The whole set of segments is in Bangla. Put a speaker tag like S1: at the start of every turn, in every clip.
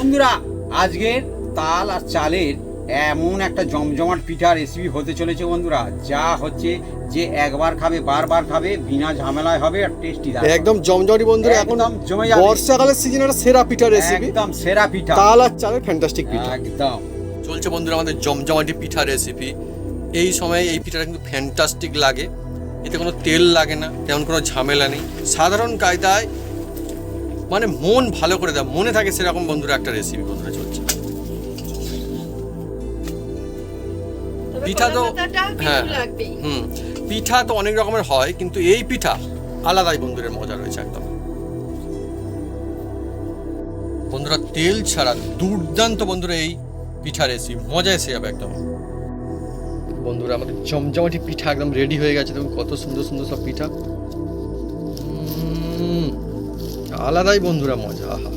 S1: বন্ধুরা, আজকের তাল আর চালের এমন একটা জমজমাট পিঠা রেসিপি হতে চলেছে বন্ধুরা, যা হচ্ছে যে একবার খাবে বারবার খাবে, বিনা ঝামেলায় হবে আর টেস্টি হবে।
S2: একদম জমজমাটি বন্ধুরা,
S1: একদম জমে যাবে।
S2: বর্ষাকালের সিজনে একটা সেরা পিঠা রেসিপি,
S1: একদম সেরা পিঠা,
S2: তাল আর চালের ফ্যান্টাস্টিক পিঠা।
S1: একদম
S3: চলছে বন্ধুরা আমাদের জমজমাটি পিঠা রেসিপি। এই সময় এই পিঠাটা কিন্তু ফ্যান্টাস্টিক লাগে, এতে কোনো তেল লাগে না, তেমন কোনো ঝামেলা নেই, সাধারণ কায়দায় মানে মন ভালো করে দেয়, মনে থাকে সেরকম বন্ধুরা একটা রেসিপি বন্ধুরা চলছে। পিঠা তো হ্যাঁ পিঠা তো অনেক রকমের হয়, কিন্তু এই পিঠা আলাদাই বন্ধুদের মজা রয়েছে একদম। বন্ধুরা তেল ছাড়া দুর্দান্ত বন্ধুরা এই পিঠা রেসিপি, মজা এসে যাবে একদম। বন্ধুরা আমাদের জমজমাটি পিঠা একদম রেডি হয়ে গেছে, দেখুন কত সুন্দর সুন্দর সব পিঠা, আলাদাই বন্ধুরা মজা। আহা,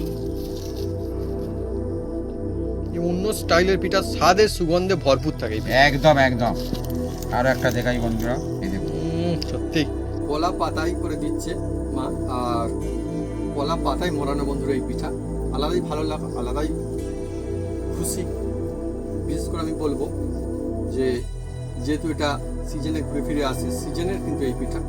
S3: অন্য স্টাইলের পিঠা, স্বাদের সুগন্ধে ভরপুর থাকে।
S1: একদম একদম। আরো একটা দেখাই বন্ধুরা, এই দেখুন
S3: সত্যি কলা পাতায় করে দিচ্ছে মা, আর কলা পাতায় মোড়ানো বন্ধুরা এই পিঠা আলাদাই ভালো লাগে, আলাদাই খুশি। বিশেষ করে আমি বলবো যে যেহেতু এটা সিজনে ঘুরে ফিরে আসে, সিজনের কিন্তু এই পিঠা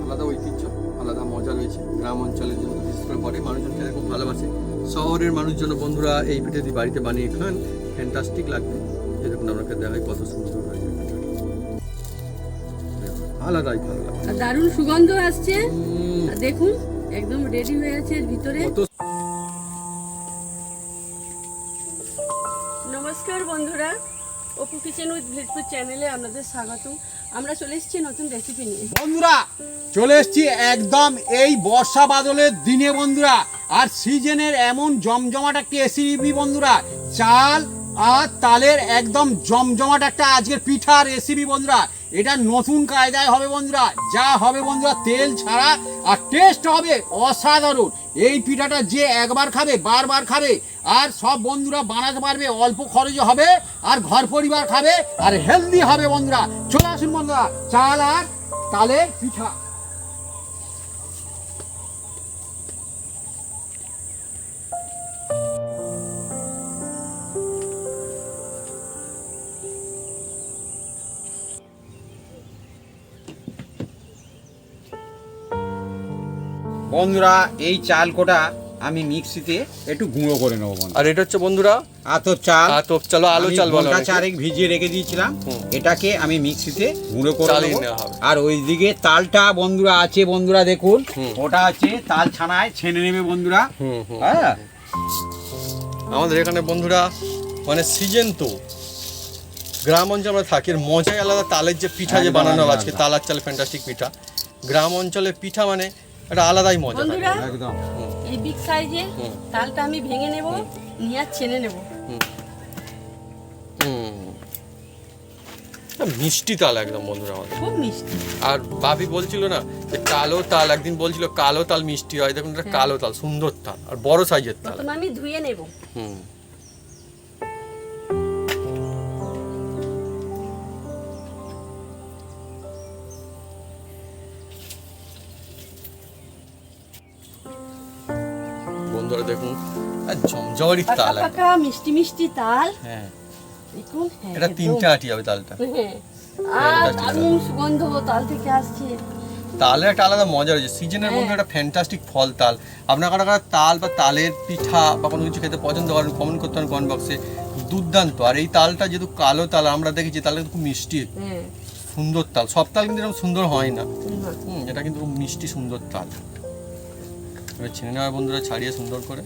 S3: আলাদা ঐতিহ্য, আলাদা মজা রয়েছে। গ্রাম অঞ্চলের জন্য বিশেষ করে বড় মানুষজন খেতে খুব ভালোবাসে, শহরের মানুষজন বন্ধুরা এই পিঠা দিয়ে বাড়িতে বানিয়ে খান, ফ্যান্টাস্টিক লাগবে। যেরকম আপনাকে দেখায় কত সুন্দর হয়েছে পিঠা, আলাদাই ভালো লাগে,
S4: দারুণ সুগন্ধ আসছে। দেখুন একদম রেডি হয়ে আছে ভিতরে। নমস্কার বন্ধুরা, অপু কিচেন উইথ ভিলেজপুর চ্যানেলে আপনাদের স্বাগতম। আমরা চলে এসেছি নতুন রেসিপি নিয়ে।
S1: বন্ধুরা চলে এসেছি একদম এই বর্ষা বাদলের দিনে বন্ধুরা, আর সিজনের এমন জমজমাট একটা রেসিপি বন্ধুরা, চাল আর তালের একদম জমজমাট একটা আজকের পিঠা রেসিপি বন্ধুরা। এটা নতুন কায়দায় হবে বন্ধুরা, যা হবে বন্ধুরা তেল ছাড়া, আর টেস্ট হবে অসাধারণ। এই পিঠাটা যে একবার খাবে বারবার খাবে, আর সব বন্ধুরা বানাতে পারবে, অল্প খরচে হবে, আর ঘর পরিবার খাবে, আর হেলদি হবে বন্ধুরা। চলে আসুন বন্ধুরা, চাল আর তালের পিঠা। বন্ধুরা এই চাল কোটা আমি মিক্সিতে একটু গুঁড়ো করে নেবো বন্ধুরা।
S3: আর এটা হচ্ছে বন্ধুরা
S1: আতপ চাল,
S3: আতপ চাল, আলু চাল বলা হয়।
S1: চারেক ভিজিয়ে রেখে দিয়েছিলাম, এটাকে আমি মিক্সিতে গুঁড়ো করে
S3: চালিয়ে
S1: নেবো।
S3: নেওয়া হবে।
S1: আর ওইদিকে তালটা বন্ধুরা আছে বন্ধুরা, দেখুন ওটা আছে তাল ছানায় ছেনে নেবে বন্ধুরা। হ্যাঁ
S3: আমাদের এখানে বন্ধুরা মানে সিজন তো গ্রাম অঞ্চলে আমরা থাকি, এর মজাই আলাদা। তালের যে পিঠা যে বানানো হবে আজকে, তাল আর চালের ফ্যান্টাস্টিক পিঠা, গ্রাম অঞ্চলের পিঠা মানে একটা আলাদাই মজা থাকে।
S4: বন্ধুরা
S1: একদম
S4: এই বিগ সাইজে তালটা আমি ভেঙে নেব, নিয়ে আর ছেনে নেব।
S3: মিষ্টি তাল একদম বন্ধুরা আমাদের,
S4: খুব মিষ্টি।
S3: আর বাপি বলছিল না যে কালো তাল, একদিন বলছিল কালো তাল মিষ্টি হয়, দেখুন এটা কালো তাল, সুন্দর তাল আর বড় সাইজের তাল।
S4: প্রথমে আমি ধুয়ে নেব।
S3: বন্ধুরা দেখুন আর জমজমারি তাল,
S4: পাকা মিষ্টি মিষ্টি তাল।
S3: হ্যাঁ
S4: দেখুন
S3: এটা তিনটে আটি হবে তালটা।
S4: আর দারুণ সুগন্ধ তাল থেকে আসছে।
S3: তালের একটা আলাদা মজা রয়েছে, সিজনের মধ্যে একটা ফ্যান্টাস্টিক ফল তাল। আপনার কারা কারা তাল বা তালের পিঠা বা কোনো কিছু খেতে পছন্দ করেন কমেন্ট করতে পারেন কমেন্ট বক্সে, দুর্দান্ত। আর এই তালটা যেহেতু কালো তাল, আমরা দেখেছি তালটা খুব মিষ্টি সুন্দর তাল, সব তাল কিন্তু এরকম সুন্দর হয় না। এটা কিন্তু খুব মিষ্টি সুন্দর তাল। এবার ছেড়ে নেওয়া বন্ধুরা, ছাড়িয়ে সুন্দর করে,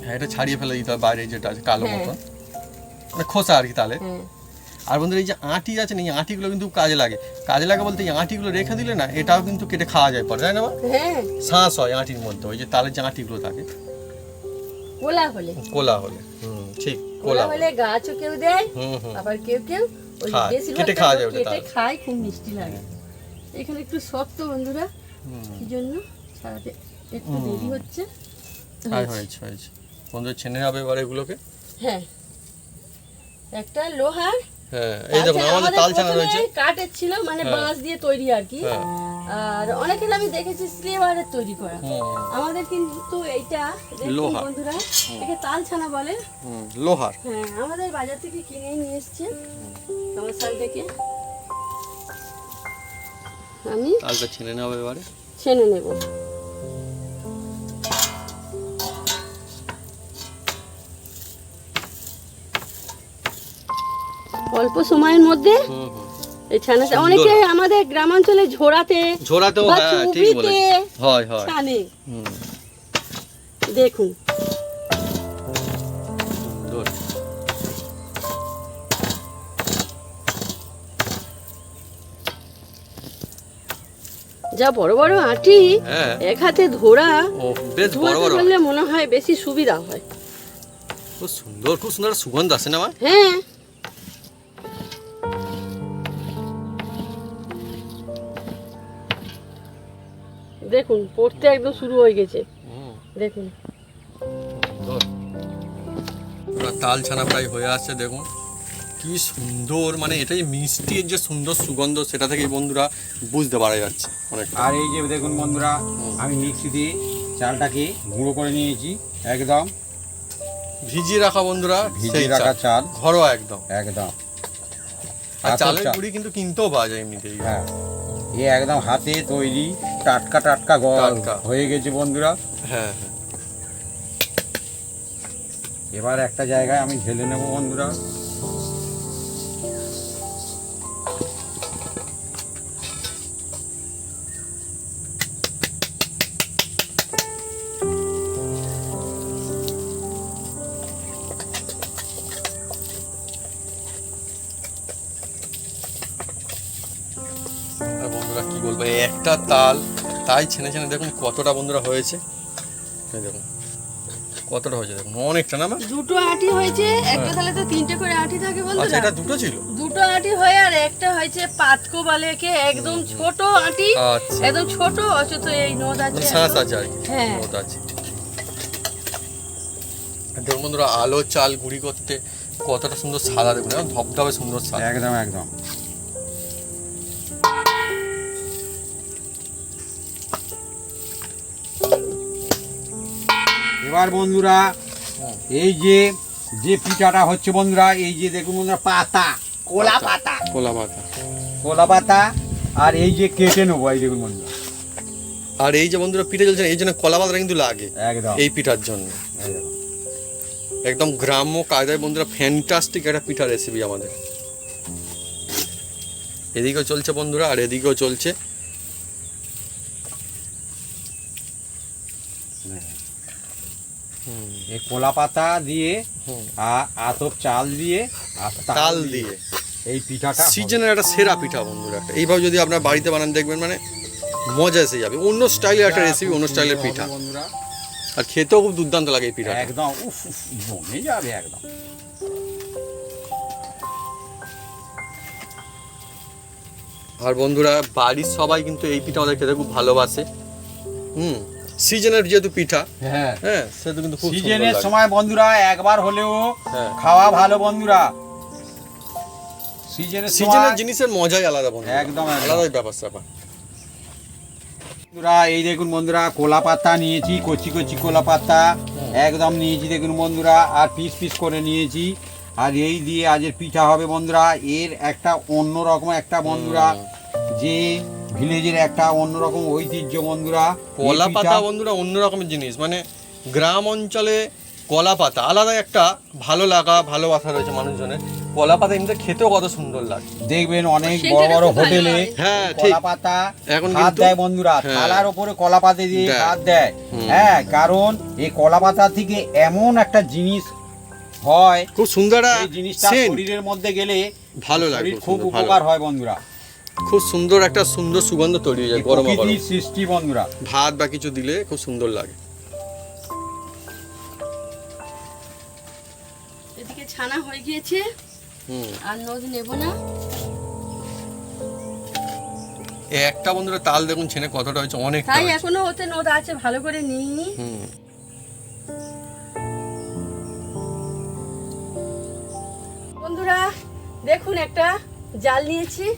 S3: হ্যাঁ এটা ছাড়িয়ে ফেলে দিতে হবে বাইরে যেটা আছে কালো মতো, মানে খোসা আর কি তালে। আর বন্ধুরা এই যে আঁটি আছে না, এই আঁটিগুলো কিন্তু কাজে লাগে। কাজে লাগে বলতে এই আঁটিগুলো রেখে দিলে না, এটাও কিন্তু কেটে খাওয়া যায় পরে, তাই না? শ্বাস হয় আঁটির মধ্যে, ওই যে তালের যে আঁটিগুলো থাকে
S4: কোলা হলে,
S3: কোলা হলে, ঠিক
S4: কোলা হলে গাছও কেউ দেয়, আবার কেউ কেউ ওই
S3: কেটে খাওয়া যায়, ওটা
S4: কেটে খায়, খুব মিষ্টি লাগে। এখানে একটু শক্ত বন্ধুরা, কি জন্য ছাড়াতে একটু দেরি হচ্ছে।
S3: হয়েছে বন্ধুরা, ছেনে হবে এবার এগুলোকে।
S4: হ্যাঁ একটা লোহার,
S3: হ্যাঁ এই দেখুন আমাদের তাল ছানা রয়েছে,
S4: কাঠের ছিল, মানে বাঁশ দিয়ে তৈরি আর কি। আর অনেকের আমি দেখেছি স্লেভারের তৈরি করা। আমাদের কিন্তু এইটা দেখুন
S3: লোহার।
S4: বন্ধুরা, একে তাল ছানা বলে।
S3: লোহার।
S4: হ্যাঁ, আমাদের বাজার থেকে কিনে নিয়ে এসছে আমার সাল থেকে। আমি
S3: তালটা ছেনে নেওয়া এবারে।
S4: ছেনে নেব। অল্প সময়ের মধ্যে এই ছানাটা
S3: সুন্দর।
S4: অনেকে আমাদের গ্রামাঞ্চলে
S3: ঝোড়াতেও
S4: বা
S3: হ্যাঁ ঠিক
S4: চুবিতে
S3: বলেছেন। হয় হয়।
S4: ছানে।
S3: হুম,
S4: দেখুন
S3: সুন্দর।
S4: যা বড় বড় আটি,
S3: হ্যাঁ।
S4: এক হাতে ধরা
S3: ও বেশ বড়
S4: ধোয়াতে
S3: বড়।
S4: ধরলে মনে হয় বেশি সুবিধা হয়।
S3: খুব সুন্দর একটা সুগন্ধ আসে না মা?
S4: হ্যাঁ, দেখুন পড়তে একদম শুরু হয়ে গেছে। দেখুন
S3: সুন্দর। পুরো তাল ছানা প্রায় হয়ে আসছে দেখুন কি সুন্দর, মানে এটাই মিষ্টির যে সুন্দর সুগন্ধ সেটা থেকে বন্ধুরা বুঝতে পারা যাচ্ছে অনেক।
S1: আর এই যে দেখুন বন্ধুরা, আমি মিক্সি দিয়ে চালটাকে গুঁড়ো করে নিয়েছি, একদম
S3: ভিজিয়ে রাখা বন্ধুরা,
S1: ভিজিয়ে
S3: সেই
S1: রাখা চাল,
S3: ঘরোয়া একদম।
S1: একদম।
S3: আর
S1: হাতের
S3: চালের
S1: চাল।
S3: গুঁড়ি কিন্তু কিনতেও পাওয়া যায় এমনিতেই।
S1: হ্যাঁ, এ একদম হাতে তৈরি, টাটকা টাটকা
S3: টাটকা।
S1: হয়ে গেছে বন্ধুরা।
S3: হ্যাঁ হ্যাঁ।
S1: এবার একটা জায়গায় আমি ঢেলে নেব বন্ধুরা।
S3: আর বন্ধুরা কি বলবো, এই একটা তাই ছেনে ছেনে দেখুন কতটা বন্ধুরা হয়েছে। এই দেখুন কতটা হয়েছে, দেখুন অনেকটা না মা?
S4: দুটো আটি হয়েছে, একটা থালে তো তিনটে করে আটি থাকে
S3: আচ্ছা,
S4: বন্ধুরা।
S3: এটা দুটো ছিল।
S4: দুটো আটি হয়ে আর একটা হয়েছে পাতকো বলে একে, একদম ছোট আটি,
S3: আচ্ছা,
S4: একদম ছোট, অথচ এই নদ আছে।
S3: শ্বাস আছে আর কি।
S4: হ্যাঁ।
S3: ওটা আছে। আর দেখুন বন্ধুরা, আলো চাল গুঁড়ি করতে কতটা সুন্দর সাদা, দেখুন একদম ধবধবে সুন্দর সাদা।
S1: একদম একদম। এবার বন্ধুরা, এই যে যে পিঠাটা হচ্ছে বন্ধুরা, এই যে দেখুন বন্ধুরা, পাতা, কোলা পাতা,
S3: কোলা পাতা।
S1: কোলা পাতা, আর এই যে কেটে নেবো, এই দেখুন বন্ধুরা।
S3: আর এই যে বন্ধুরা পিঠে চলছে এই জন্য কলা পাতাটা কিন্তু লাগে
S1: একদম
S3: এই পিঠার জন্য।
S1: একদম।
S3: একদম গ্রাম্য কায়দায় বন্ধুরা ফ্যান্টাস্টিক একটা পিঠা রেসিপি আমাদের। এদিকেও চলছে বন্ধুরা, আর এদিকেও চলছে।
S1: এই কোলা পাতা দিয়ে
S3: হুম।
S1: আতপ চাল দিয়ে আর
S3: তাল দিয়ে
S1: এই পিঠাটা হবে।
S3: সিজনের একটা সেরা পিঠা বন্ধুরা একটা। এইভাবে যদি আপনার বাড়িতে বানান দেখবেন মানে মজা এসে যাবে। অন্য স্টাইলের একটা রেসিপি, অন্য স্টাইলের
S1: হবে
S3: পিঠা,
S1: বন্ধুরা,
S3: আর খেতেও খুব দুর্দান্ত লাগে এই পিঠাটা।
S1: একদম উফ উফ, জমে যাবে একদম।
S3: আর বন্ধুরা বাড়ির সবাই কিন্তু এই পিঠা আমাদের খেতে খুব ভালোবাসে। সিজনের যেহেতু পিঠা,
S1: হ্যাঁ,
S3: হ্যাঁ সেহেতু কিন্তু খুব সুন্দর
S1: সিজনের
S3: লাগে।
S1: সময় বন্ধুরা একবার হলেও
S3: হ্যাঁ।
S1: খাওয়া ভালো বন্ধুরা। সিজনের
S3: সিজনের
S1: সময়
S3: জিনিসের মজাই আলাদা বন্ধুরা,
S1: একদম, একদম।
S3: আলাদাই ব্যাপার স্যাপার।
S1: বন্ধুরা এই দেখুন বন্ধুরা, কোলা পাতা নিয়েছি, কচি কচি কোলা পাতা একদম নিয়েছি দেখুন বন্ধুরা, আর পিস পিস করে নিয়েছি। আর এই দিয়ে আজের পিঠা হবে বন্ধুরা। এর একটা অন্যরকম একটা বন্ধুরা, যে ভিলেজের একটা অন্যরকম ঐতিহ্য বন্ধুরা। এই
S3: কলা
S1: পিঠা-
S3: পাতা বন্ধুরা অন্য রকমের জিনিস, মানে গ্রাম অঞ্চলে কলা পাতা আলাদা একটা ভালো লাগা ভালোবাসা রয়েছে মানুষজনের। কলা পাতা এমনিতে খেতেও কত সুন্দর লাগে।
S1: দেখবেন অনেক
S4: সেটা
S1: বড় বড়
S4: খুব ভালো
S1: হোটেলে
S4: হয়।
S3: হ্যাঁ ঠিক।
S1: কলা পাতা
S3: এখন
S1: হাত
S3: কিন্তু-
S1: দেয় বন্ধুরা,
S3: হ্যাঁ।
S1: থালার উপরে কলা পাতা দিয়ে
S3: দেয়।
S1: হাত দেয়। হ্যাঁ, কারণ এই কলা পাতা থেকে এমন একটা জিনিস হয়,
S3: খুব সুন্দর
S1: এই জিনিসটা
S3: scent,
S1: শরীরের মধ্যে গেলে
S3: ভালো লাগে,
S1: শরীর
S3: খুব
S1: খুব
S3: সুন্দর, ভালো।
S1: উপকার হয় বন্ধুরা।
S3: খুব সুন্দর একটা সুন্দর সুগন্ধ তৈরি হয়ে যায়
S1: এই
S3: গরম গরম।
S1: প্রকৃতির সৃষ্টি বন্ধুরা।
S3: ভাত বা কিছু দিলে খুব সুন্দর লাগে।
S4: এদিকে ছানা হয়ে গিয়েছে, আর নদ নেব না।
S3: একটা বন্ধুরা তাল দেখুন ছেনে কতটা হয়েছে, অনেকটা
S4: তাই
S3: হয়েছে।
S4: এখনো ওতে নদ আছে, ভালো করে নিইনি।
S3: হুম।
S4: বন্ধুরা দেখুন, একটা জাল নিয়েছি,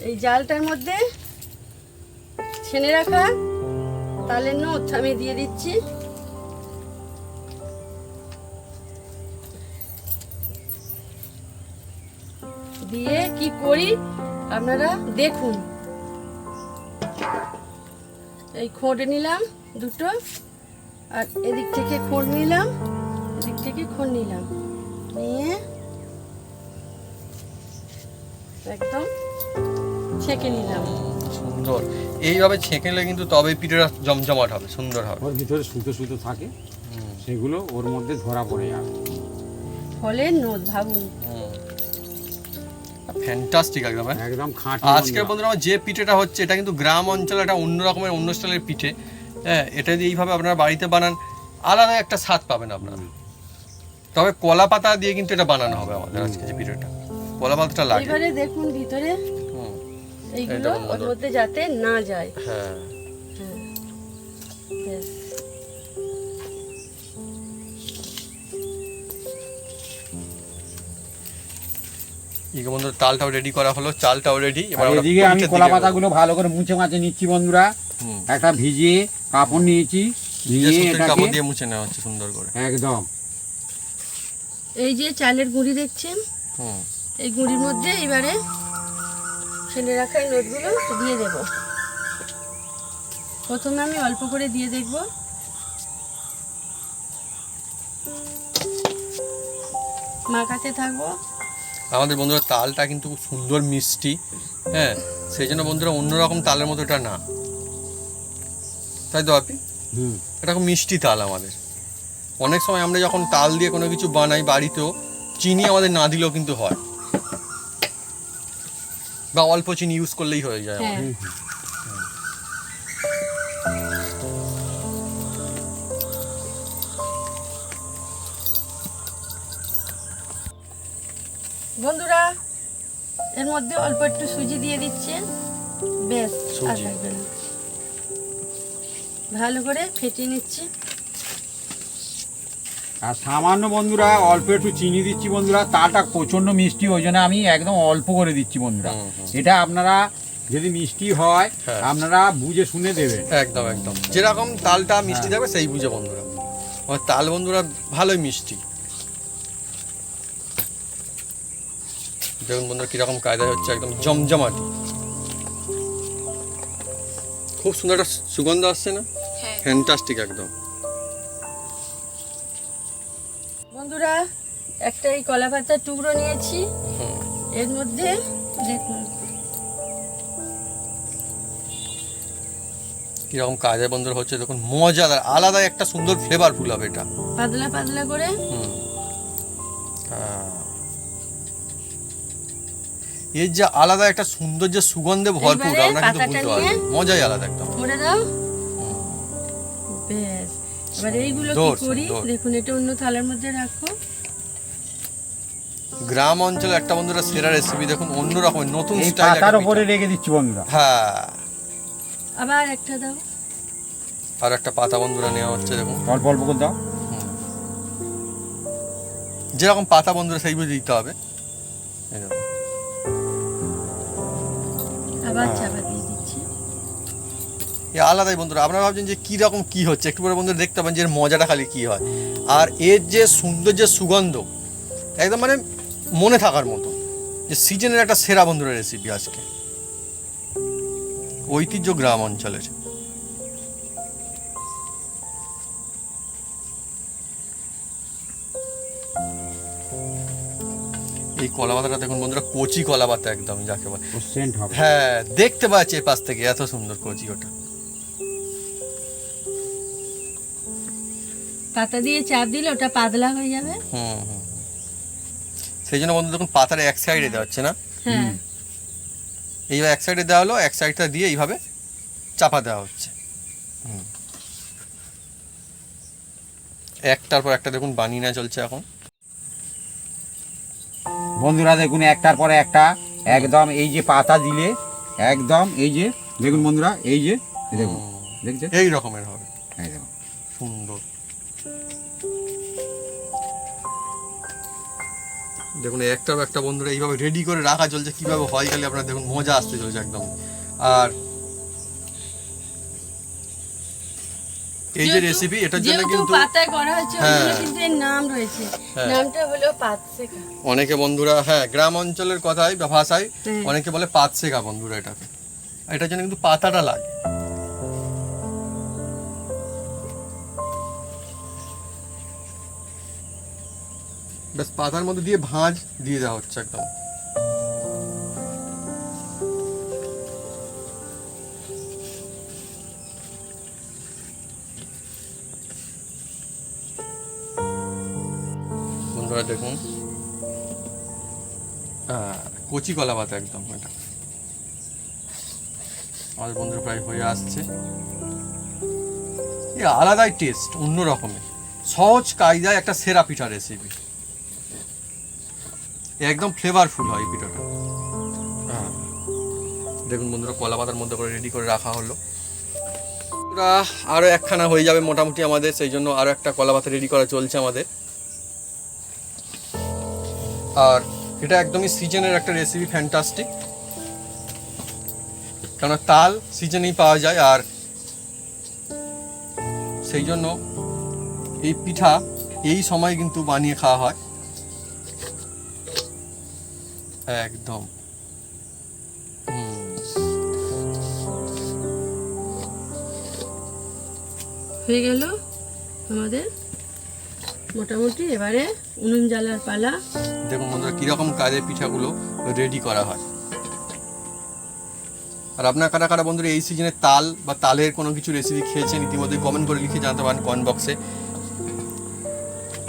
S4: এই জালটার মধ্যে ছেনে রাখা তালের নোট আমি দিয়ে দিচ্ছি। দিয়ে কি করি আপনারা দেখুন। এই খোঁড় নিলাম দুটো, আর এদিক থেকে খোঁড় নিলাম, এদিক থেকে খোঁড় নিলাম, নিয়ে একদম ছেঁকে নিলাম।
S3: সুন্দর, এইভাবে ছেঁকে নিলে কিন্তু তবে পিঠেটা জমজমাট হবে, সুন্দর হবে।
S1: ওর ভিতরে সুতো সুতো থাকে, সেগুলো ওর মধ্যে ধরা পড়ে যাবে।
S4: ফলের নোট ভাবুন,
S3: ফ্যান্টাস্টিক একদম।
S1: একদম খাঁটি।
S3: আজকের বন্ধুরা আমার যে পিঠেটা হচ্ছে এটা কিন্তু গ্রাম অঞ্চলে একটা অন্য রকমের অন্য স্টাইলের পিঠে। হ্যাঁ, এটা যদি এইভাবে আপনারা বাড়িতে বানান আলাদা একটা স্বাদ পাবেন আপনারা। তবে কলা পাতা দিয়ে কিন্তু এটা বানানো হবে আমাদের আজকে যে পিঠেটা, কলা পাতাটা লাগে।
S4: এবারে দেখুন ভিতরে এইগুলো ওর মধ্যে যাতে না যায়।
S3: হ্যাঁ,
S4: ব্যাস।
S3: এই বন্ধুরা তালটাও রেডি করা হলো, চালটাও রেডি। এবার আমরা
S1: এদিকে আমি
S3: পিঠের
S1: কলা
S3: দিকে
S1: পাতাগুলো ভালো করে মুছে মাছে নিচ্ছি বন্ধুরা। একটা ভিজিয়ে কাপড় নিয়েছি,
S3: নিজে
S1: নিয়ে
S3: সুতির
S1: এটাকে
S3: কাপড় দিয়ে মুছে নেওয়া হচ্ছে সুন্দর করে।
S1: একদম
S4: এই যে চালের গুঁড়ি দেখছেন,
S3: হুম,
S4: এই গুঁড়ির মধ্যে এবারে ছেলে রাখা এই নোটগুলো দিয়ে দেব। প্রথমে আমি অল্প করে দিয়ে দেখব, মাখাতে থাকবো।
S3: আমাদের বন্ধুরা তালটা কিন্তু খুব সুন্দর মিষ্টি। হ্যাঁ, সেই জন্য বন্ধুরা অন্যরকম তালের মতো এটা না, তাই তো আপনি? এটা খুব মিষ্টি তাল আমাদের। অনেক সময় আমরা যখন তাল দিয়ে কোনো কিছু বানাই বাড়িতেও, চিনি আমাদের না দিলেও কিন্তু হয়, বা অল্প চিনি ইউজ করলেই হয়ে যায়
S4: হ্যাঁ,
S3: আমাদের।
S4: বন্ধুরা এর মধ্যে অল্প একটু সুজি দিয়ে দিচ্ছে, বেশ। আর
S3: সুজি।
S4: লাগবে না, ভালো করে ফেটিয়ে নিচ্ছি।
S1: আর সামান্য বন্ধুরা অল্প একটু চিনি দিচ্ছি বন্ধুরা। তালটা প্রচন্ড মিষ্টি, ওই জন্য আমি একদম অল্প করে দিচ্ছি বন্ধুরা। এটা আপনারা যদি মিষ্টি হয়
S3: হ্যাঁ।
S1: আপনারা বুঝে শুনে দেবেন।
S3: একদম একদম, যেরকম তালটা মিষ্টি থাকবে সেই বুঝে বন্ধুরা। আমার তাল বন্ধুরা ভালোই মিষ্টি। দেখুন বন্ধুরা কিরকম কায়দায় হচ্ছে, একদম জমজমাটি। খুব সুন্দর একটা সুগন্ধ আসছে না? ফ্যান্টাস্টিক একদম।
S4: বন্ধুরা একটা এই কলা পাতার টুকরো নিয়েছি, এর মধ্যে দেখুন
S3: কিরকম কায়দায় বন্ধুরা হচ্ছে, দেখুন মজাদার, আলাদা একটা সুন্দর ফ্লেভারফুল হবে এটা।
S4: পাতলা পাতলা করে।
S3: এর যে আলাদা একটা সুন্দর যে সুগন্ধে ভরপুর,
S4: এইবারে
S3: আমরা কিন্তু
S4: পাতাটা
S3: বুঝতে পারবো,
S4: নিয়ে
S3: মজাই আলাদা একদম।
S4: করে দাও, বেশ। এবার এইগুলো কি
S3: সুন্দর,
S4: করি
S3: সুন্দর।
S4: দেখুন, এটা অন্য থালার মধ্যে রাখো।
S3: গ্রাম অঞ্চলে একটা বন্ধুরা সেরা রেসিপি, দেখুন অন্য রকমের নতুন
S1: এই
S3: স্টাইল।
S1: পাতার উপরে রেখে দিচ্ছি বন্ধুরা।
S3: হ্যাঁ,
S4: আবার একটা দাও,
S3: আর একটা পাতা বন্ধুরা নেওয়া হচ্ছে, দেখুন
S1: অল্প অল্প করে দাও।
S3: যেরকম পাতা বন্ধুরা সেই বুঝে দিতে হবে। এই দেখুন।
S4: আবার চাপা দিয়ে দিচ্ছি।
S3: এ আলাদাই বন্ধুরা, আপনারা ভাবছেন যে কী রকম কী হচ্ছে, একটু পরে বন্ধুরা দেখতে পাবেন যে এর মজাটা খালি কী হয়। আর এর যে সুন্দর যে সুগন্ধ, একদম মানে মনে থাকার মতো, যে সিজনের একটা সেরা বন্ধুরা রেসিপি আজকে, ঐতিহ্য গ্রাম অঞ্চলের। এই কলা পাতাটা দেখুন বন্ধুরা, কচি কলা পাতা একদম যাকে বলে।
S1: সেন্ট হবে।
S3: হ্যাঁ, দেখতে পাচ্ছি এ পাশ থেকে এত সুন্দর কচি ওটা।
S4: পাতা দিয়ে চাপ দিলে ওটা পাতলা হয়ে যাবে।
S3: সেই জন্য বন্ধু দেখুন পাতার এক সাইডে দেওয়া হচ্ছে না,
S4: হ্যাঁ,
S3: এইভাবে এক সাইডে দেওয়া হলো, এক সাইডটা দিয়ে এইভাবে চাপা দেওয়া হচ্ছে। একটার পর একটা দেখুন বানিয়ে নেওয়া চলছে এখন।
S1: বন্ধুরা দেখুন একটার পরে একটা, একদম এই যে পাতা দিলে একদম এই যে দেখুন বন্ধুরা, এই যে দেখুন, দেখছেন
S3: এই রকমের হবে,
S1: এই দেখুন
S3: সুন্দর। দেখুন একটার পর একটা বন্ধুরা এইভাবে রেডি করে রাখা চলছে, কিভাবে হয় খালি আপনারা দেখুন, মজা আসতে চলছে একদম। আর এই যে রেসিপি এটার জন্য
S4: যেহেতু
S3: কিন্তু
S4: পাতায় করা হয়েছে ওই জন্য
S3: হ্যাঁ।
S4: কিন্তু এর নাম রয়েছে।
S3: হ্যাঁ।
S4: নামটা হলো পাত শেখা।
S3: অনেকে বন্ধুরা হ্যাঁ গ্রাম অঞ্চলের কথায় বা ভাষায়
S4: হ্যাঁ।
S3: অনেকে বলে পাত শেখা বন্ধুরা এটাকে। এটার জন্য কিন্তু পাতাটা লাগে। ব্যাস পাতার মধ্যে দিয়ে ভাঁজ দিয়ে দেওয়া হচ্ছে একদম। বন্ধুরা দেখুন কচি কলা পাতা একদম এটা আমাদের বন্ধুরা প্রায় হয়ে আসছে। এই আলাদাই টেস্ট, অন্য রকমের সহজ কায়দায় একটা সেরা পিঠা রেসিপি। একদম ফ্লেভারফুল হয় এই পিঠাটা। দেখুন বন্ধুরা কলা পাতার মধ্যে করে রেডি করে রাখা হলো। আরো একখানা হয়ে যাবে মোটামুটি আমাদের, সেই জন্য আরো একটা কলা পাতা রেডি করা চলছে আমাদের। আর এটা একদমই সিজনের একটা রেসিপি, ফ্যান্টাস্টিক। কারণ তাল সিজনেই পাওয়া যায়, আর সেই জন্য এই পিঠা এই সময় কিন্তু বানিয়ে খাওয়া হয় একদম।
S4: হয়ে গেল আমাদের মোটামুটি। এবারে উনুন জ্বালার পালা।
S3: দেখুন বন্ধুরা কিরকম কাজের পিঠাগুলো রেডি করা হয়। আর আপনার কারা কারা বন্ধুরা এই সিজনে তাল বা তালের কোনো কিছু রেসিপি খেয়েছেন ইতিমধ্যে কমেন্ট করে লিখে জানাতে পারেন কমেন্ট বক্সে।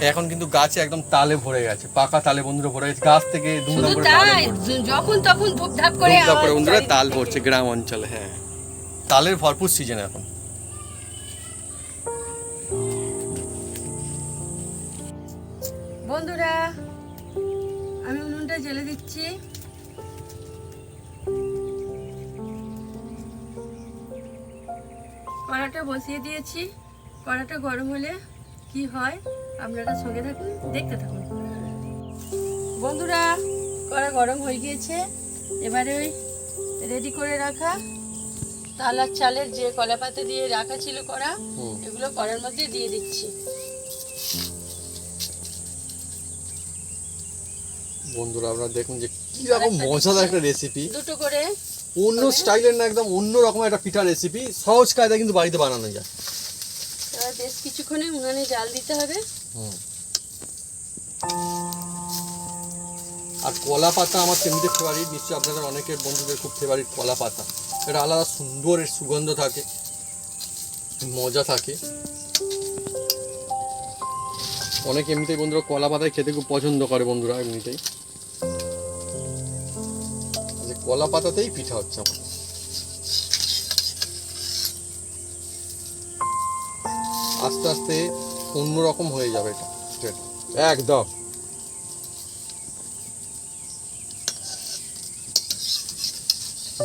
S3: এখন কিন্তু গাছে একদম তালে ভরে গেছে, পাকা তালে বন্ধুরা ভরে গেছে, গাছ থেকে দুমদাম
S4: শুধু
S3: করে তালে
S4: তাই,
S3: ভরছে।
S4: যখন তখন ধূপধাপ করে
S3: দুমদাম করে
S4: আওয়াজ
S3: বন্ধুরা
S4: করে।
S3: তাল ভরছে গ্রাম অঞ্চলে। হ্যাঁ, তালের ভরপুর সিজন এখন।
S4: বন্ধুরা আমি উনুনটা জ্বেলে দিচ্ছি। কড়াটা বসিয়ে দিয়েছি। কড়াটা গরম হলে কি হয় আপনারা সঙ্গে থাকুন, দেখতে থাকুন। বন্ধুরা কড়া গরম হয়ে গিয়েছে। এবারে ওই রেডি করে রাখা তাল আর চালের যে কলা পাতা দিয়ে রাখা ছিল কড়া, এগুলো কড়ার মধ্যে দিয়ে দিচ্ছি।
S3: বন্ধুরা আপনারা দেখুন যে কিরকম মজাদার একটা রেসিপি,
S4: দুটো করে
S3: অন্য স্টাইলের না, একদম অন্য রকম একটা পিঠা রেসিপি, সহজ কায়দা কিন্তু বাড়িতে বানানো যায়।
S4: এবার বেশ কিছুক্ষণে উনানে জাল দিতে হবে।
S3: আর কলা পাতা আমার তেমনিতে ফেভারিট, নিশ্চয়ই আপনাদের অনেকের বন্ধুদের খুব ফেভারিট কলা পাতা। এটা আলাদা সুন্দর এর সুগন্ধ থাকে, মজা থাকে। অনেকে এমনিতেই বন্ধুরা কলা পাতায় খেতে খুব পছন্দ করে বন্ধুরা, এমনিতেই যে কলা পাতাতেই পিঠা হচ্ছে আমার। আস্তে আস্তে অন্যরকম হয়ে যাবে এটা
S1: একদম।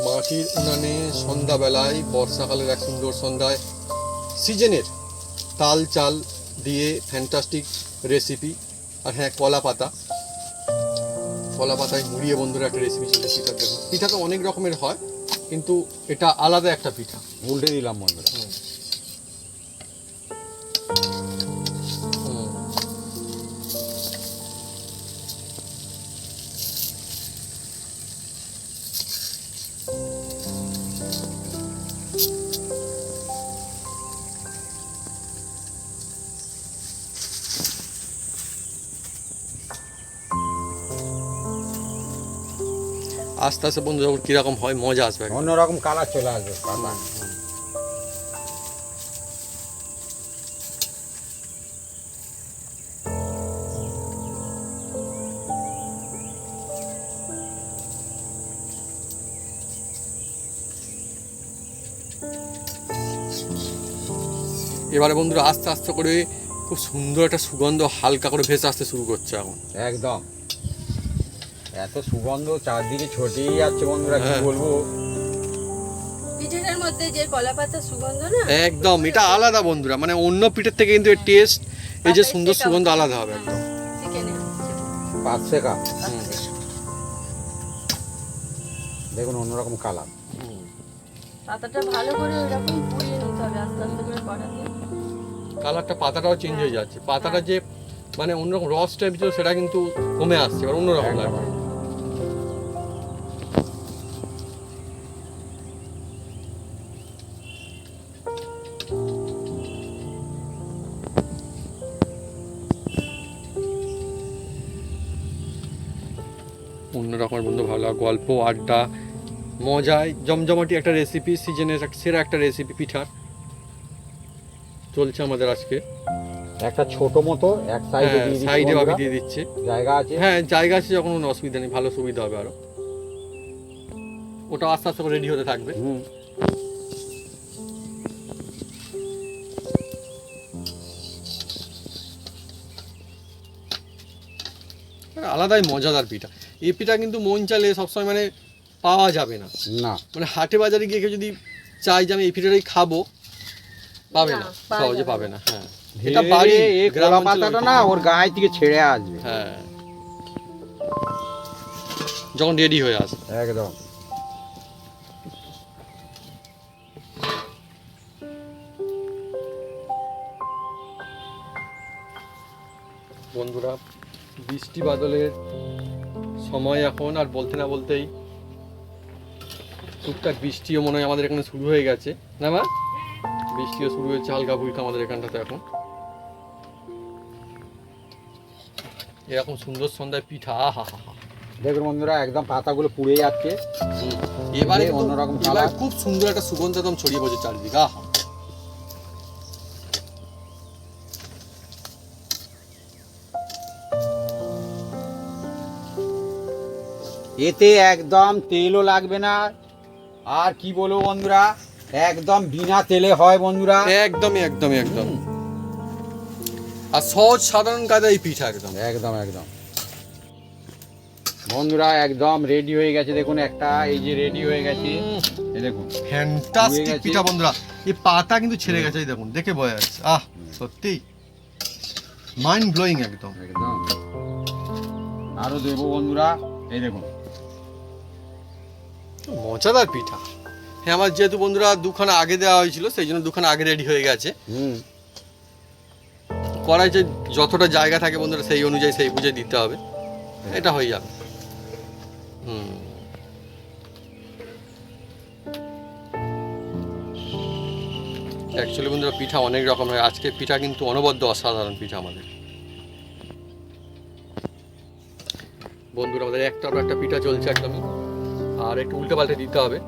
S3: মাটির উনানে সন্ধ্যাবেলায়, বর্ষাকালের এক সুন্দর সন্ধ্যায়, সিজনের তাল চাল দিয়ে ফ্যান্টাস্টিক রেসিপি। আর হ্যাঁ, কলা পাতায় মুড়িয়ে বন্ধুরা একটা রেসিপি চলছে পিঠা। দেখুন পিঠা তো অনেক রকমের হয়, কিন্তু এটা আলাদা একটা পিঠা।
S1: উল্টে দিলাম বন্ধুরা।
S3: আস্তে আস্তে বন্ধু যখন কিরকম হয় মজা আসবে একদম।
S1: অন্যরকম কালার চলে আসবে পাতা।
S3: এবারে বন্ধুরা আস্তে আস্তে করে খুব সুন্দর একটা সুগন্ধ হালকা করে ভেসে আসতে শুরু করছে এখন।
S1: একদম এত সুগন্ধ চারদিকে ছড়িয়ে যাচ্ছে বন্ধুরা, কি
S3: হ্যাঁ।
S1: বলবো।
S4: পিঠেটার মধ্যে যে কলা পাতার সুগন্ধ না,
S3: একদম এটা আলাদা বন্ধুরা, মানে অন্য পিঠের থেকে কিন্তু এর টেস্ট, এই যে সুন্দর সুগন্ধ আলাদা হবে একদম।
S4: এখানে
S1: পাত শেখা
S3: হুম।
S1: দেখুন অন্যরকম কালার।
S4: পাতাটা ভালো করে ওইরকম পুড়িয়ে নিতে হবে আস্তে আস্তে করে কড়াতে।
S3: কালারটা পাতাটাও চেঞ্জ হয়ে যাচ্ছে, পাতাটা যে মানে অন্যরকম রস টাইপ ছিল সেটা কিন্তু কমে আসছে, এবার অন্যরকম লাগবে। অন্যরকমের বন্ধু ভালো লাগে, গল্প আড্ডা মজায় জমজমাটি একটা রেসিপি, সিজনের সেরা একটা রেসিপি পিঠার চলছে আমাদের আজকে।
S1: একটা ছোট মতো এক সাইডে দিয়ে দিচ্ছি
S3: সাইডে ভাবে
S1: বন্ধুরা।
S3: দিয়ে দিচ্ছে,
S1: জায়গা আছে।
S3: হ্যাঁ জায়গা আছে যখন কোনো অসুবিধা নেই, ভালো সুবিধা হবে আরো। ওটা আস্তে আস্তে রেডি হতে থাকবে।
S1: হুম।
S3: আলাদাই মজাদার পিঠা। এই পিঠা কিন্তু মন চাইলে সবসময় মানে পাওয়া যাবে না,
S1: না
S3: মানে হাটে বাজারে গিয়ে কেউ যদি চাই যে আমি এই পিঠাটাই খাবো, পাবে না,
S4: না, পাওয়া
S3: সহজে
S4: যাবে
S3: পাবে না। হ্যাঁ
S1: এটা
S3: এটা বাড়ি
S1: এই
S3: গ্রাম
S1: কলা
S3: অঞ্চলে
S1: পাতাটা না ওর গায়ে থেকে ছেড়ে আসবে।
S3: হ্যাঁ যখন রেডি হয়ে আসে।
S1: একদম।
S3: বন্ধুরা বৃষ্টি বাদলের সময় এখন, আর বলতে না বলতেই টুকটাক বৃষ্টিও মনে হয় আমাদের এখানে শুরু হয়ে গেছে, না মা? বৃষ্টিও শুরু হয়েছে হালকা ফুলকা আমাদের এখানটাতে এখন। এরকম সুন্দর সন্ধ্যায় পিঠা, আহা হা হা।
S1: দেখুন বন্ধুরা একদম পাতাগুলো পুড়ে যাচ্ছে।
S3: এবারে
S1: এই অন্যরকম
S3: এবার
S1: কালার।
S3: খুব সুন্দর একটা সুগন্ধ একদম ছড়িয়ে পড়ছে চারিদিকে, আহা।
S1: এতে একদম তেলও লাগবে না। আর কি বলবো বন্ধুরা, একদম বিনা তেলে হয় বন্ধুরা।
S3: একদমই একদমই একদম। আর সহজ সাধারণ কায়দায় এই পিঠা একদম।
S1: একদম একদম বন্ধুরা একদম রেডি হয়ে গেছে। দেখুন একটা এই যে রেডি হয়ে গেছে, এই দেখুন
S3: ফ্যান্টাস্টিক
S1: হয়ে গেছে।
S3: পিঠা বন্ধুরা। এই পাতা কিন্তু ছেড়ে গেছে, এই দেখুন দেখে বোঝা যাচ্ছে। আহ সত্যি মাইন্ড ব্লোয়িং একদম।
S1: একদম। আরো দেবো বন্ধুরা, এই দেখুন
S3: মজাদার পিঠা। হ্যাঁ আমার যেহেতু বন্ধুরা দুখানা আগে দেওয়া হয়েছিল সেই জন্য দুখানা আগে রেডি হয়ে গেছে। কড়াই যে যতটা জায়গা থাকে বন্ধুরা সেই অনুযায়ী সেই বুঝে দিতে হবে, এটা হয়ে যাবে। অ্যাকচুয়ালি বন্ধুরা পিঠা অনেক রকম হয়, আজকে পিঠা কিন্তু অনবদ্য অসাধারণ পিঠা আমাদের। বন্ধুরা আমাদের একটার পর একটা পিঠা চলছে একদমই, আর একটু উল্টে পাল্টে দিতে হবে।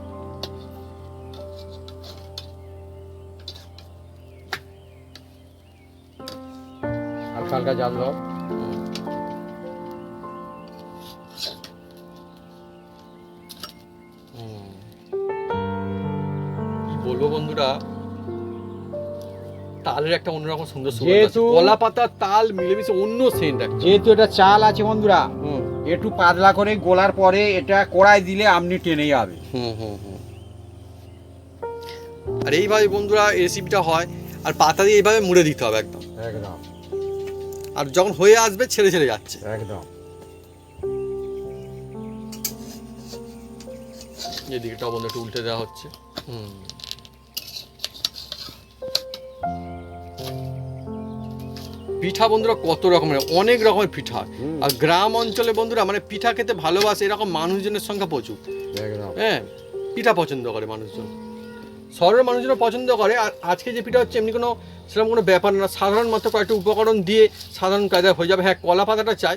S1: হালকা হালকা জাল দাও।
S3: কি বলবো বন্ধুরা, তালের একটা অন্যরকম সুন্দর সুগন্ধ আছে।
S1: যেহেতু-
S3: কলা পাতা তাল মিলেমিশে অন্য সেন্ট একটা।
S1: যেহেতু এটা চাল আছে বন্ধুরা, একটু পাতলা করে গোলার পরে এটা কড়াই দিলে আপনি টেনে যাবে।
S3: আর এইভাবে বন্ধুরা এই রেসিপিটা হয়, আর পাতা দিয়ে এইভাবে মুড়ে দিতে হবে একদম।
S1: একদম
S3: আর যখন হয়ে আসবে ছেড়ে ছেড়ে যাচ্ছে।
S1: একদম।
S3: এদিকটাও বন্ধু একটু উল্টে দেওয়া হচ্ছে। পিঠা বন্ধুরা কত রকমের, অনেক রকমের পিঠা। আর গ্রাম অঞ্চলে বন্ধুরা মানে পিঠা খেতে ভালোবাসে এরকম মানুষজনের সংখ্যা প্রচুর।
S1: একদম
S3: হ্যাঁ পিঠা পছন্দ করে মানুষজন, শহরের মানুষজনও পছন্দ করে। আর আজকে যে পিঠা হচ্ছে এমনি কোনো সেরকম কোনো ব্যাপার না, সাধারণ মাত্র কয়েকটা উপকরণ দিয়ে সাধারণ কায়দায় হয়ে যাবে। হ্যাঁ কলা পাতাটা চাই,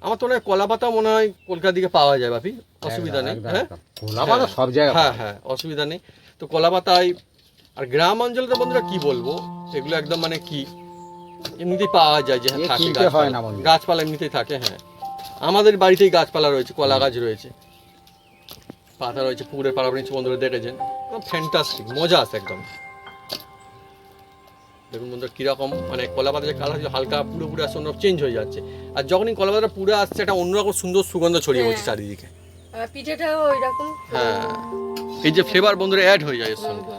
S3: আমার তো মনে হয় কলা পাতা মনে হয় কলকাতার দিকে পাওয়া যায় বাপি, অসুবিধা নেই। হ্যাঁ
S1: কলা পাতা সব জায়গায়।
S3: হ্যাঁ হ্যাঁ অসুবিধা নেই। তো কলা পাতায় আর গ্রাম অঞ্চলে তো বন্ধুরা কি বলবো, এগুলো একদম মানে কি এমনিতেই পাওয়া যায়, যে হ্যাঁ
S1: এ
S3: থাকে
S1: কিনতে হয় না
S3: গাছপালা,
S1: বন্ধু।
S3: গাছপালা এমনিতেই থাকে। হ্যাঁ আমাদের বাড়িতেই গাছপালা রয়েছে, কলা গাছ রয়েছে, পাতা রয়েছে, পুকুরের পাড়া নিচে বন্ধুরা দেখেছেন, ফ্যান্টাস্টিক মজা আছে একদম। দেখুন বন্ধুরা কিরকম মানে কলা পাতা যে কালার হালকা পুরো পুরো আসছে, অন্য চেঞ্জ হয়ে যাচ্ছে। আর যখনই কলা পাতাটা পুরো আসছে একটা অন্যরকম সুন্দর সুগন্ধ ছড়িয়ে পড়ছে চারিদিকে।
S4: আর পিঠেটাও ওই রকম।
S3: হ্যাঁ এই যে ফ্লেভার বন্ধুরা অ্যাড হয়ে যায় এর সঙ্গে।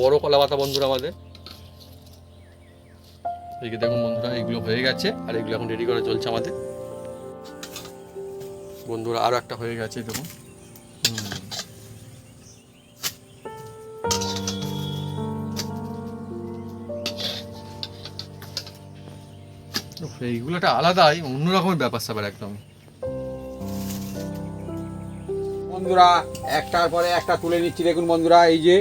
S3: বড় কলা পাতা বন্ধুরা আমাদের এদিকে দেখুন বন্ধুরা, এইগুলো হয়ে গেছে আর এগুলো এখন রেডি করা চলছে আমাদের। বন্ধুরা আরও একটা হয়ে গেছে দেখুন। এইগুলো একটা আলাদাই অন্যরকমের ব্যাপার স্যাপার একদম।
S1: বন্ধুরা একটার পরে একটা তুলে নিচ্ছি দেখুন বন্ধুরা, এই যে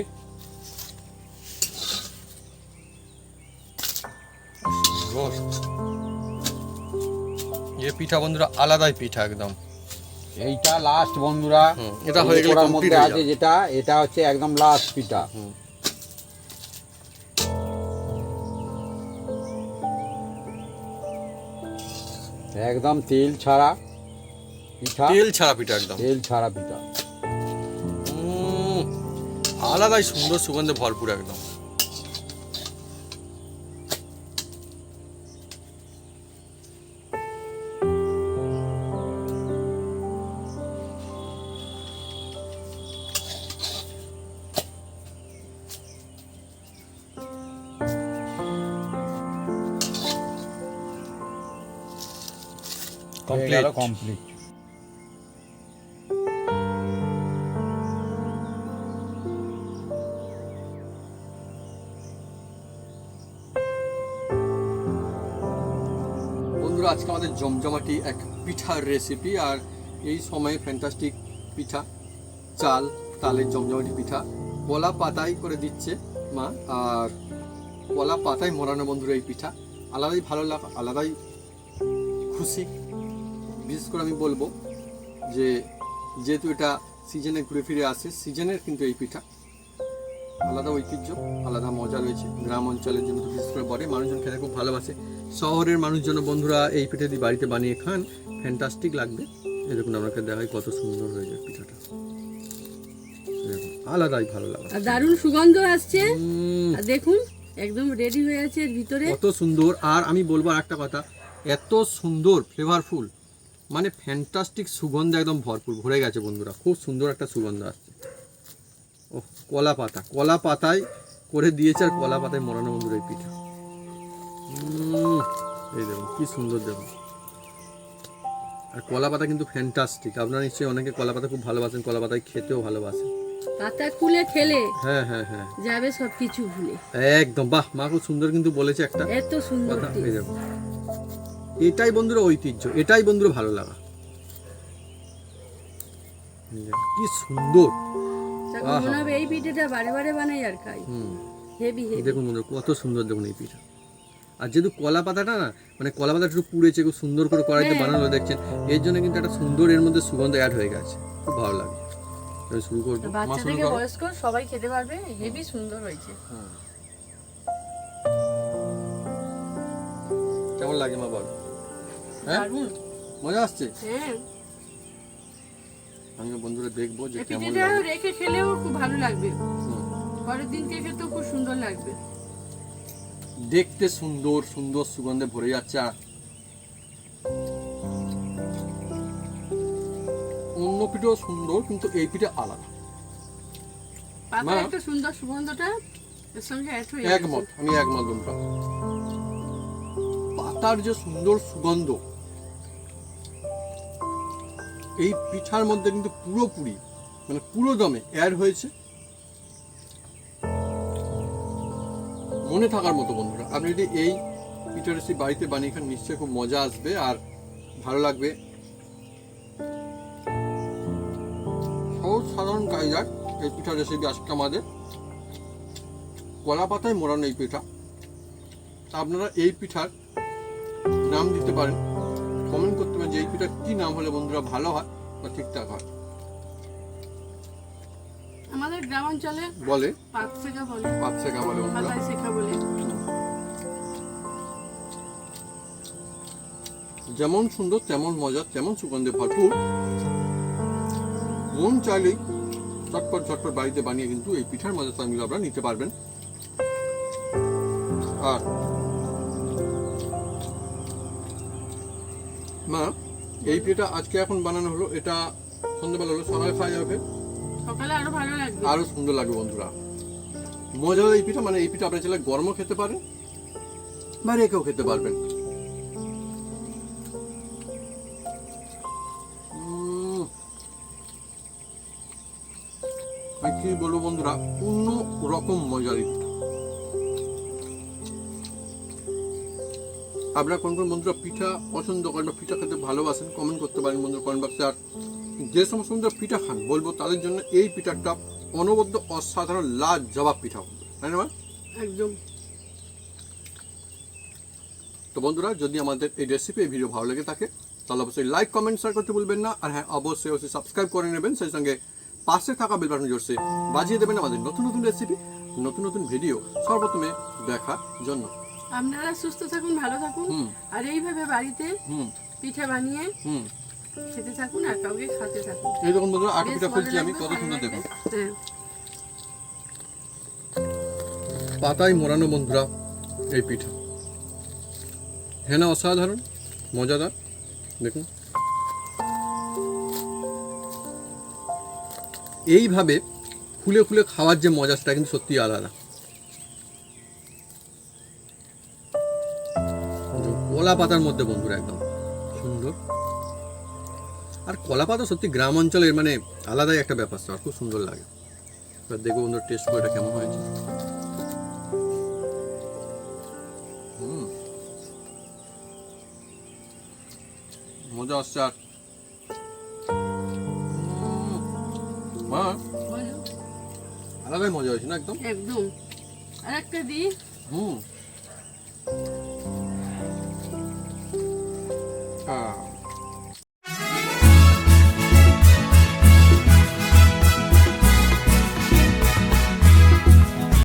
S3: পিঠা বন্ধুরা আলাদাই পিঠা একদম।
S1: এইটা লাস্ট বন্ধুরা,
S3: এটা হয়ে গেলে
S1: করার
S3: complete
S1: মধ্যে
S3: হয়ে
S1: আছে
S3: যাবে।
S1: যেটা, এটা হচ্ছে একদম লাস্ট পিঠা। একদম তেল ছাড়া পিঠা,
S3: তেল ছাড়া পিঠা একদম
S1: তেল ছাড়া পিঠা।
S3: আলাদাই সুন্দর সুগন্ধে ভরপুর একদম।
S1: হয়ে গেল কমপ্লিট।
S3: বন্ধুরা আজকে আমাদের জমজমাটি এক পিঠার রেসিপি, আর এই সময়ে ফ্যান্টাস্টিক পিঠা, চাল তালের জমজমাটি পিঠা কলা পাতায় করে দিচ্ছে মা, আর কলা পাতায় মোড়ানো বন্ধুরা এই পিঠা আলাদাই ভালো লাগা, আলাদাই খুশি। বিশেষ করে আমি বলবো যে যেহেতু এটা সিজনে ঘুরে ফিরে আসে, সিজনের কিন্তু এই পিঠা আলাদা ঐতিহ্য, আলাদা মজা রয়েছে। গ্রাম অঞ্চলের জন্য তো বিশেষ করে বটে, মানুষজন খেতে খুব ভালোবাসে। শহরের মানুষজন বন্ধুরা এই পিঠা দিয়ে বাড়িতে বানিয়ে খান, ফ্যান্টাস্টিক লাগবে। এরকম আপনাকে দেখাই কত সুন্দর হয়ে যায় পিঠাটা, দেখুন আলাদাই ভালো লাগে।
S4: আর দারুণ সুগন্ধ আসছে, আর দেখুন একদম রেডি হয়ে আছে এর ভিতরে,
S3: কত সুন্দর। আর আমি বলবো একটা কথা, এত সুন্দর ফ্লেভারফুল, মানে ফ্যান্টাস্টিক সুগন্ধ একদম ভরপুর ভরে গেছে বন্ধুরা, খুব সুন্দর একটা সুগন্ধ আসছে। ও কলা পাতা, কলা পাতায় করে দিয়েছে আর কলা পাতায় মোড়ানো বন্ধুরা এই পিঠা। এই দেখুন কি সুন্দর, দেখুন। আর কলা পাতা কিন্তু ফ্যান্টাস্টিক, আপনারা নিশ্চয়ই অনেকে কলা পাতা খুব ভালোবাসেন, কলা পাতায় খেতেও ভালোবাসেন।
S4: পাতা খুলে খেলে
S3: হ্যাঁ হ্যাঁ হ্যাঁ
S4: যাবে সবকিছু ভুলে।
S3: একদম, বাহ মা খুব সুন্দর কিন্তু বলেছে একটা
S4: এত সুন্দর
S3: কথা।
S4: taste।
S3: এই দেখুন, এটাই বন্ধুরা ঐতিহ্য, এটাই বন্ধুরা ভালো লাগা। কি সুন্দর,
S4: তখন মনে হবে এই পিঠাটা বারে বারে বানাই আর খাই। Heavy heavy.
S3: দেখুন বন্ধুরা কত সুন্দর, দেখুন এই পিঠা। আর যেহেতু কলা পাতাটা না, মানে কলা পাতাটা একটু পুড়েছে, খুব সুন্দর করে কড়াইতে বানানো দেখছেন, এর জন্য কিন্তু একটা সুন্দর এর মধ্যে সুগন্ধ অ্যাড হয়ে গেছে, খুব ভালো লাগে। আমি শুরু করবো, মা
S4: বাচ্চা
S3: শুরু
S4: থেকে
S3: করো।
S4: বয়স্ক সবাই খেতে পারবে, হেভি সুন্দর হয়েছে।
S3: কেমন লাগে মা বল? হ্যাঁ
S4: দারুণ।
S3: মজা আসছে।
S4: হ্যাঁ,
S3: আমি বন্ধুরা দেখবো যে
S4: এই
S3: কেমন
S4: পিঠাটা
S3: লাগে।
S4: রেখে খেলেও খুব ভালো লাগবে,
S3: হুম।
S4: পরের দিনকে খেতেও খুব সুন্দর লাগবে।
S3: দেখতে সুন্দর সুন্দর সুগন্ধে ভরে যাচ্ছে। আর অন্য পিঠাও সুন্দর, কিন্তু এই পিঠা আলাদা।
S4: পাতার
S3: মা?
S4: একটা সুন্দর সুগন্ধটা এর সঙ্গে অ্যাড হয়ে
S3: একমত, আমি একমত বন্ধুরা। পাতার যে সুন্দর সুগন্ধ এই পিঠার মধ্যে কিন্তু পুরোপুরি, মানে পুরো দমে অ্যাড হয়েছে। মনে থাকার মতো বন্ধুরা, আপনি যদি এই পিঠা রেসিপি বাড়িতে বানিয়ে খান, নিশ্চয়ই খুব মজা আসবে আর ভালো লাগবে। সহজ সাধারণ কায়দায় এই পিঠা রেসিপি আজকে আমাদের কলা পাতায় মোড়ানো এই পিঠা। আপনারা এই পিঠার নাম দিতে পারেন, কমেন্ট করতে পারেন যে এই পিঠার কি নাম হলে বন্ধুরা ভালো হয় বা ঠিকঠাক হয়।
S4: আমাদের গ্রামাঞ্চলে
S3: বলে
S4: পাত শেখা বলে,
S3: পাত শেখা বলে বন্ধুরা।
S4: পাতায় শেখা বলে।
S3: যেমন সুন্দর তেমন মজা, তেমন সুগন্ধে ভরপুর। মন চাইলেই চটপট ঝটপট বাড়িতে বানিয়ে কিন্তু এই পিঠার মজা তামিল আপনারা নিতে পারবেন। আর মা এই পিঠা আজকে এখন বানানো হলো, এটা সন্ধ্যাবেলা হলো, সকালে খাওয়া যাবে,
S4: সকালে আরো ভালো লাগবে।
S3: আরো সুন্দর লাগবে বন্ধুরা। মজাদার এই পিঠা, মানে এই পিঠা আপনারা চাইলে গরমও খেতে পারেন, বা রেখেও খেতে পারবেন। আমি কি বলবো বন্ধুরা, অন্য রকম মজার এই পিঠা। আপনারা কোন কোন বন্ধুরা পিঠা পছন্দ করেন বা পিঠা খেতে ভালোবাসেন কমেন্ট করতে পারেন বন্ধুরা কমেন্ট বক্সে। আর যে সমস্ত বন্ধুরা পিঠা খান বলবো তাদের জন্য এই পিঠাটা অনবদ্য অসাধারণ লাজবাব পিঠা, তাই না?
S4: একদম।
S3: তো বন্ধুরা, যদি আমাদের এই রেসিপি এই ভিডিও ভালো লেগে থাকে তাহলে অবশ্যই লাইক কমেন্ট শেয়ার করতে ভুলবেন না। আর হ্যাঁ, অবশ্যই সাবস্ক্রাইব করে নেবেন, সেই সঙ্গে পাশে থাকা বেল বাটন জোরসে বাজিয়ে দেবেন আমাদের নতুন নতুন রেসিপি, নতুন নতুন ভিডিও সর্বপ্রথমে দেখার জন্য।
S4: আপনারা সুস্থ থাকুন, ভালো থাকুন, আর এইভাবে বাড়িতে পিঠা বানিয়ে খেতে থাকুন আর কাউকে খাতে থাকুন।
S3: এই দেখুন বন্ধুরা, আটা
S4: বেশ
S3: পিঠা
S4: ভালো
S3: খুলছি আমি,
S4: লাগবে,
S3: কত
S4: ভালো
S3: সুন্দর
S4: লাগবে।
S3: দেখুন।
S4: হ্যাঁ।
S3: পাতায় মোড়ানো বন্ধুরা এই পিঠা, হ্যাঁ না অসাধারণ মজাদার। দেখুন এইভাবে ফুলে ফুলে খাওয়ার যে মজা সেটা কিন্তু সত্যি আলাদা। কলা পাতার মধ্যে বন্ধুরা একদম সুন্দর। আর কলা পাতা সত্যি গ্রাম অঞ্চলের মানে আলাদাই একটা ব্যাপার, আর খুব সুন্দর লাগে। এবার দেখবো বন্ধুরা টেস্ট করে এটা কেমন হয়েছে। মজা আসছে। আর মা
S4: বলো।
S3: আলাদাই মজা হয়েছে না একদম।
S4: একদম। আর একটা দিই।